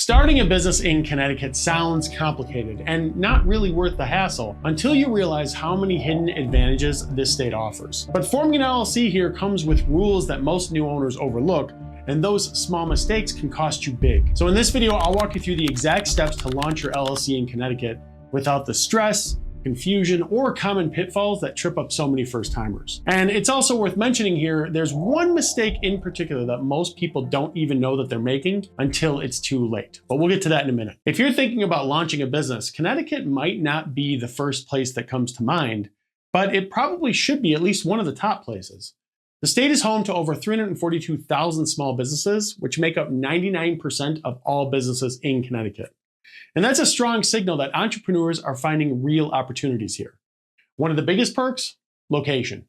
Starting a business in Connecticut sounds complicated and not really worth the hassle until you realize how many hidden advantages this state offers. But forming an LLC here comes with rules that most new owners overlook, and those small mistakes can cost you big. So in this video, I'll walk you through the exact steps to launch your LLC in Connecticut without the stress, confusion, or common pitfalls that trip up so many first-timers. And it's also worth mentioning here, there's one mistake in particular that most people don't even know that they're making until it's too late. But we'll get to that in a minute. If you're thinking about launching a business, Connecticut might not be the first place that comes to mind, but it probably should be at least one of the top places. The state is home to over 342,000 small businesses, which make up 99% of all businesses in Connecticut. And that's a strong signal that entrepreneurs are finding real opportunities here. One of the biggest perks? Location.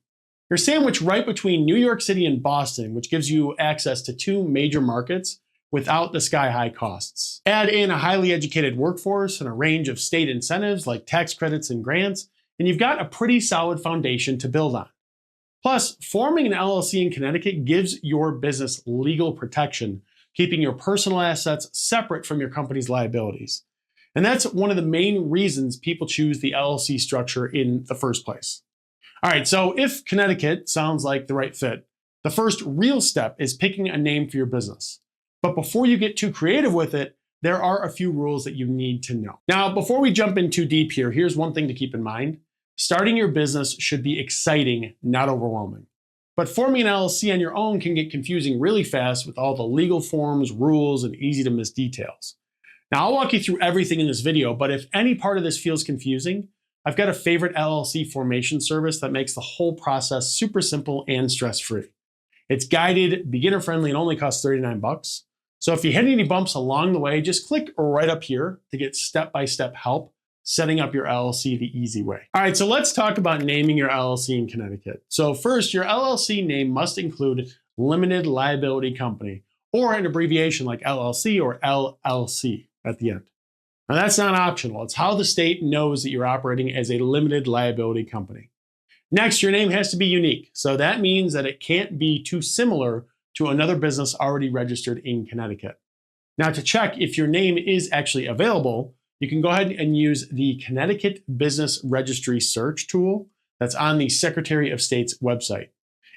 You're sandwiched right between New York City and Boston, which gives you access to two major markets without the sky-high costs. Add in a highly educated workforce and a range of state incentives like tax credits and grants, and you've got a pretty solid foundation to build on. Plus, forming an LLC in Connecticut gives your business legal protection, keeping your personal assets separate from your company's liabilities. And that's one of the main reasons people choose the LLC structure in the first place. All right, so if Connecticut sounds like the right fit, the first real step is picking a name for your business. But before you get too creative with it, there are a few rules that you need to know. Now, before we jump in too deep here, here's one thing to keep in mind. Starting your business should be exciting, not overwhelming. But forming an LLC on your own can get confusing really fast with all the legal forms, rules, and easy to miss details. Now, I'll walk you through everything in this video, but if any part of this feels confusing, I've got a favorite LLC formation service that makes the whole process super simple and stress-free. It's guided, beginner-friendly, and only costs $39. So if you hit any bumps along the way, just click right up here to get step-by-step help setting up your LLC the easy way. All right, so let's talk about naming your LLC in Connecticut. So first, your LLC name must include Limited Liability Company, or an abbreviation like LLC or LLC at the end. Now that's not optional. It's how the state knows that you're operating as a limited liability company. Next, your name has to be unique. So that means that it can't be too similar to another business already registered in Connecticut. Now to check if your name is actually available, you can go ahead and use the Connecticut Business Registry search tool that's on the Secretary of State's website.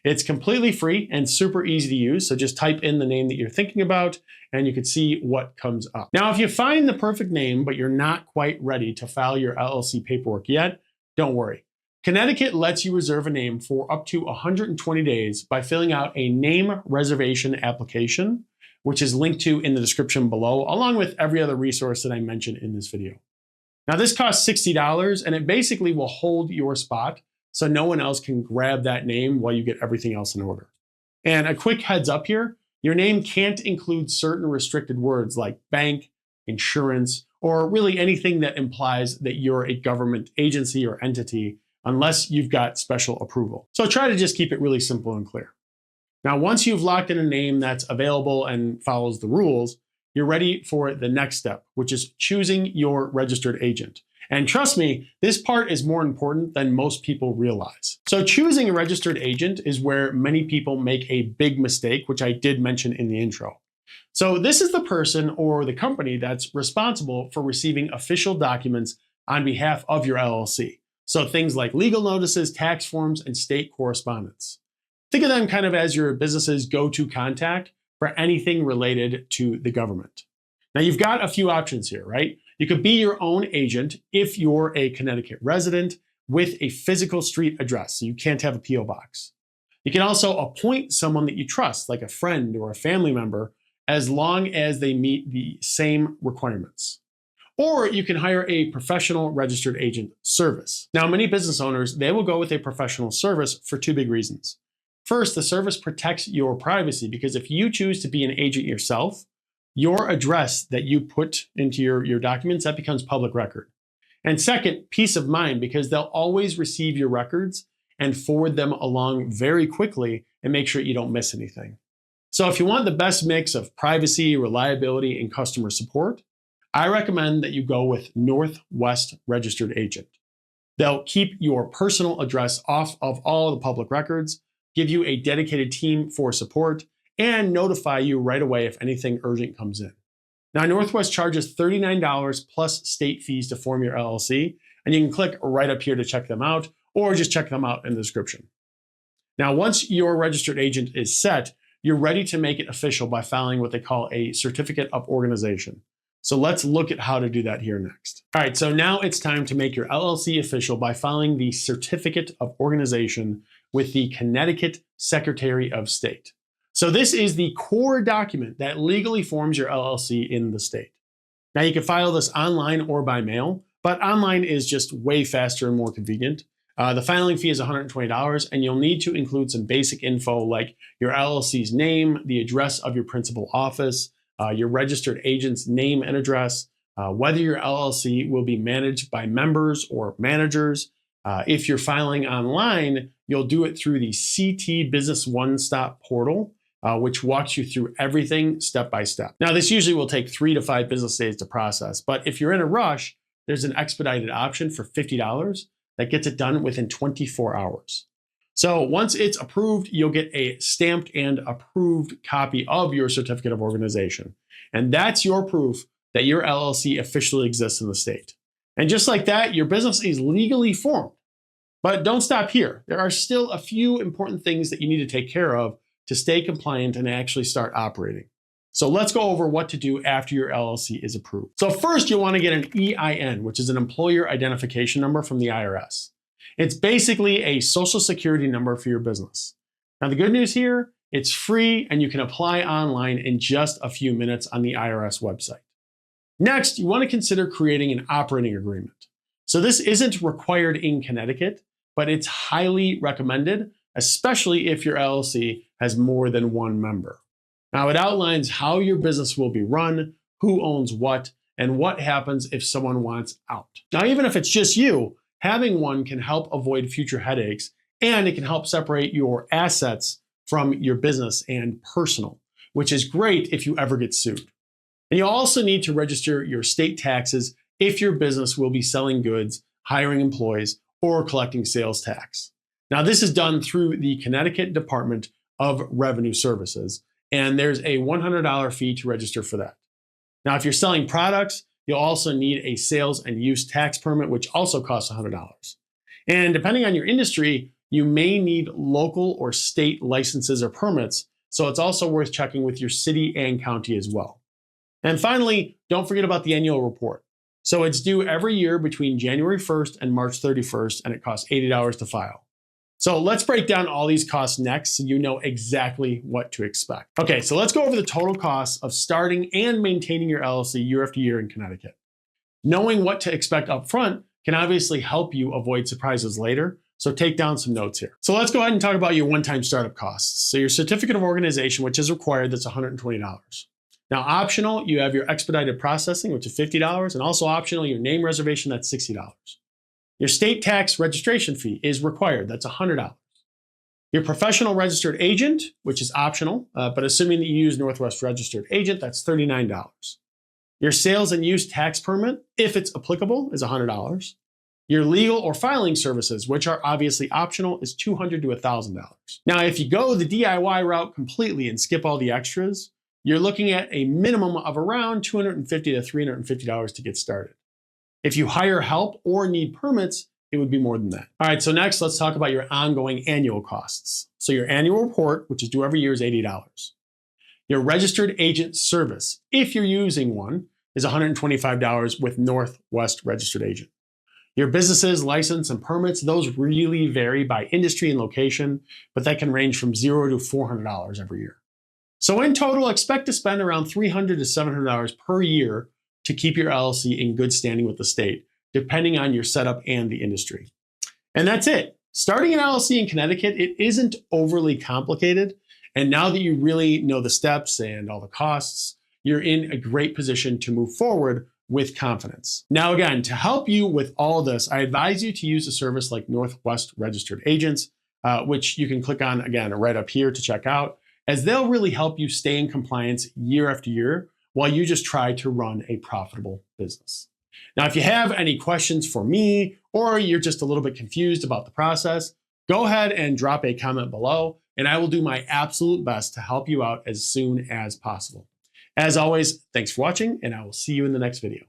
It's completely free and super easy to use, so just type in the name that you're thinking about and you can see what comes up. Now, if you find the perfect name, but you're not quite ready to file your LLC paperwork yet, don't worry. Connecticut lets you reserve a name for up to 120 days by filling out a name reservation application, which is linked to in the description below, along with every other resource that I mentioned in this video. Now, this costs $60, and it basically will hold your spot so no one else can grab that name while you get everything else in order. And a quick heads up here, your name can't include certain restricted words like bank, insurance, or really anything that implies that you're a government agency or entity unless you've got special approval. So try to just keep it really simple and clear. Now, once you've locked in a name that's available and follows the rules, you're ready for the next step, which is choosing your registered agent. And trust me, this part is more important than most people realize. So choosing a registered agent is where many people make a big mistake, which I did mention in the intro. So this is the person or the company that's responsible for receiving official documents on behalf of your LLC. So things like legal notices, tax forms, and state correspondence. Think of them kind of as your business's go-to contact for anything related to the government. Now, you've got a few options here, right? You could be your own agent if you're a Connecticut resident with a physical street address, so you can't have a P.O. box. You can also appoint someone that you trust, like a friend or a family member, as long as they meet the same requirements. Or you can hire a professional registered agent service. Now, many business owners, they will go with a professional service for two big reasons. First, the service protects your privacy because if you choose to be an agent yourself, your address that you put into your documents, that becomes public record. And second, peace of mind, because they'll always receive your records and forward them along very quickly and make sure you don't miss anything. So if you want the best mix of privacy, reliability, and customer support, I recommend that you go with Northwest Registered Agent. They'll keep your personal address off of all the public records, give you a dedicated team for support, and notify you right away if anything urgent comes in. Now, Northwest charges $39 plus state fees to form your LLC, and you can click right up here to check them out, or just check them out in the description. Now, once your registered agent is set, you're ready to make it official by filing what they call a certificate of organization. So let's look at how to do that here next. All right, so now it's time to make your LLC official by filing the certificate of organization with the Connecticut Secretary of State. So this is the core document that legally forms your LLC in the state. Now you can file this online or by mail, but online is just way faster and more convenient. The filing fee is $120, and you'll need to include some basic info like your LLC's name, the address of your principal office, your registered agent's name and address, whether your LLC will be managed by members or managers. If you're filing online, you'll do it through the CT Business One Stop portal, which walks you through everything step by step. Now, this usually will take 3 to 5 business days to process, but if you're in a rush, there's an expedited option for $50 that gets it done within 24 hours. So once it's approved, you'll get a stamped and approved copy of your certificate of organization. And that's your proof that your LLC officially exists in the state. And just like that, your business is legally formed. But don't stop here. There are still a few important things that you need to take care of to stay compliant and actually start operating. So let's go over what to do after your LLC is approved. So first, you'll want to get an EIN, which is an employer identification number from the IRS. It's basically a social security number for your business. Now, the good news here, it's free and you can apply online in just a few minutes on the IRS website. Next, you want to consider creating an operating agreement. So this isn't required in Connecticut, but it's highly recommended, especially if your LLC has more than one member. Now, it outlines how your business will be run, who owns what, and what happens if someone wants out. Now, even if it's just you, having one can help avoid future headaches, and it can help separate your assets from your business and personal, which is great if you ever get sued. And you also need to register your state taxes if your business will be selling goods, hiring employees, or collecting sales tax. Now, this is done through the Connecticut Department of Revenue Services, and there's a $100 fee to register for that. Now, if you're selling products, you'll also need a sales and use tax permit, which also costs $100. And depending on your industry, you may need local or state licenses or permits, so it's also worth checking with your city and county as well. And finally, don't forget about the annual report. So it's due every year between January 1st and March 31st, and it costs $80 to file. So let's break down all these costs next so you know exactly what to expect. Okay, so let's go over the total costs of starting and maintaining your LLC year after year in Connecticut. Knowing what to expect up front can obviously help you avoid surprises later, so take down some notes here. So let's go ahead and talk about your one-time startup costs. So your certificate of organization, which is required, that's $120. Now, optional, you have your expedited processing, which is $50, and also optional, your name reservation, that's $60. Your state tax registration fee is required, that's $100. Your professional registered agent, which is optional, but assuming that you use Northwest registered agent, that's $39. Your sales and use tax permit, if it's applicable, is $100. Your legal or filing services, which are obviously optional, is $200 to $1,000. Now, if you go the DIY route completely and skip all the extras, you're looking at a minimum of around $250 to $350 to get started. If you hire help or need permits, it would be more than that. All right, so next, let's talk about your ongoing annual costs. So your annual report, which is due every year, is $80. Your registered agent service, if you're using one, is $125 with Northwest registered agent. Your business's license and permits, those really vary by industry and location, but that can range from $0 to $400 every year. So in total, expect to spend around $300 to $700 per year to keep your LLC in good standing with the state, depending on your setup and the industry. And that's it. Starting an LLC in Connecticut, it isn't overly complicated. And now that you really know the steps and all the costs, you're in a great position to move forward with confidence. Now, again, to help you with all this, I advise you to use a service like Northwest Registered Agents, which you can click on, again, right up here to check out, as they'll really help you stay in compliance year after year while you just try to run a profitable business. Now, if you have any questions for me, or you're just a little bit confused about the process, go ahead and drop a comment below, and I will do my absolute best to help you out as soon as possible. As always, thanks for watching, and I will see you in the next video.